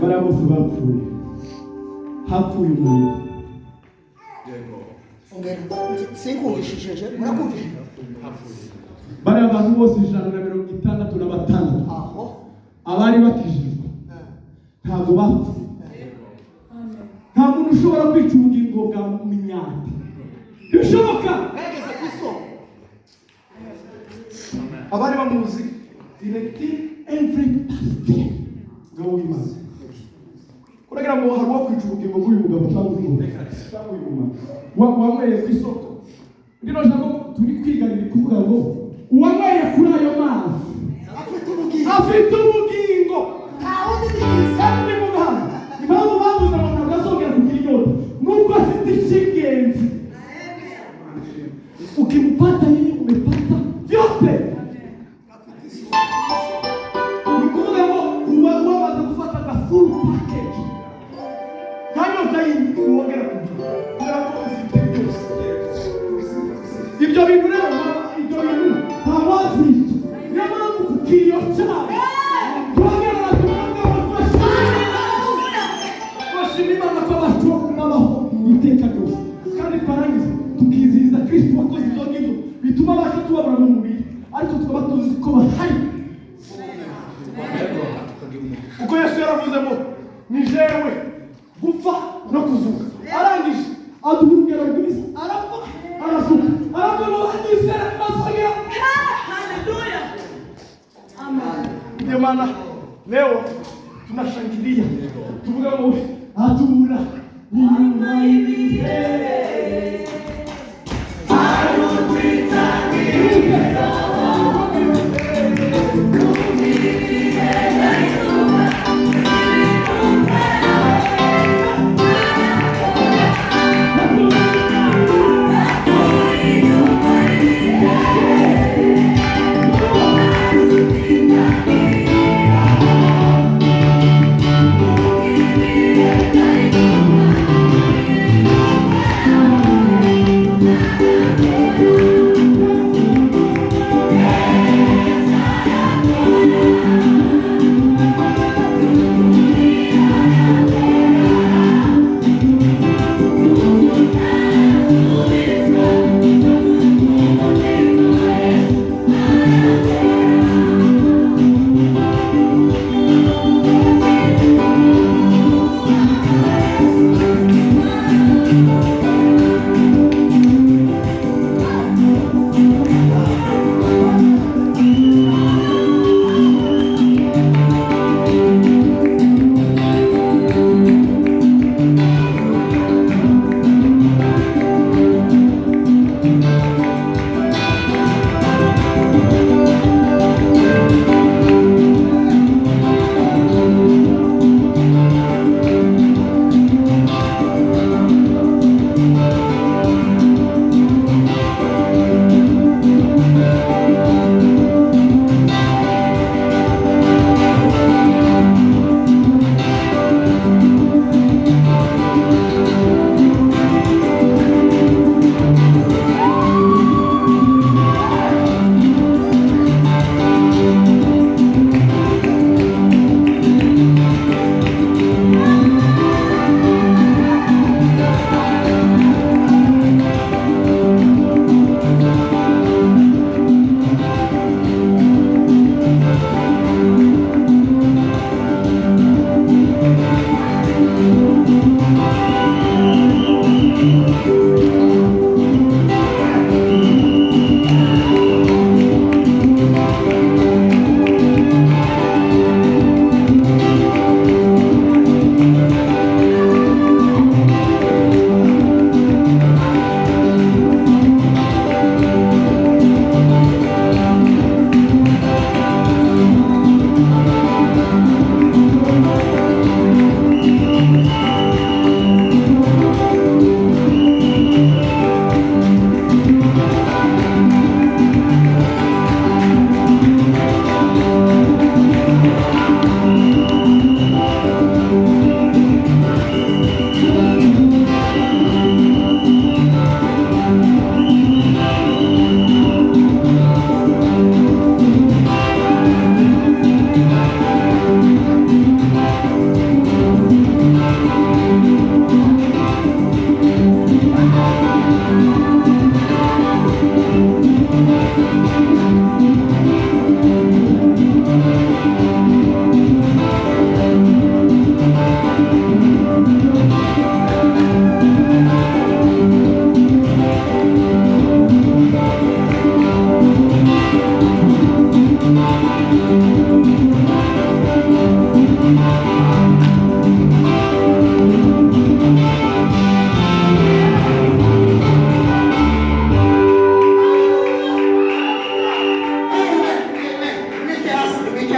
bose bapfuye, hapfuye umuntu. Sinkumvishije murakumvishije bari abantu bose 166 aho abari bakijijwe ntabwo bapfuye. Nta muntu ushobora kwica ubugingo bwa Minyati, bishoboka bageze ku isoko. abari bamuzi directi every pastor ngo wimaze kuragira ngo hari uwo kwica ubugingo bw'uyu mugabo cyangwa uyu mugabo wamweye ku isoko. Ndino jambo turi kwiganira kuvuga ngo uwamweye kuri ayo mazi afite ubugingo kandi mugabo impamvu bavuze ngo ntabwo azongera kugira inyota nuko afite icy'ingenzi. Ukimpata yeye umepata vyote. Nikuvuga ngo wamaze gufata the full package. Hano utayindi uongera kujua kubera ko ufite byose. Ibyo bintu rero ibyo bintu ntawazi niyo mpamvu kukiyo cyane twongera natubanga twashimira Imana ko batuwe n'abaho iteka ryose kandi twarangiza tukizihiza Kristo wakoze ibyo ngibyo bituma bacu tubabura mu mubiri ariko tukaba tuzi ko bahari. Uko Yesu yaravuze ngo ni jewe gupfa no kuzuka, arangije aduha urugero rwiza, arapfa arazuka, arapfa ngo bandizere basogera. Haleluya, amen. Ndio maana leo tunashangilia tuvuga ngo atura nyuma y'ibihe arukwitangirira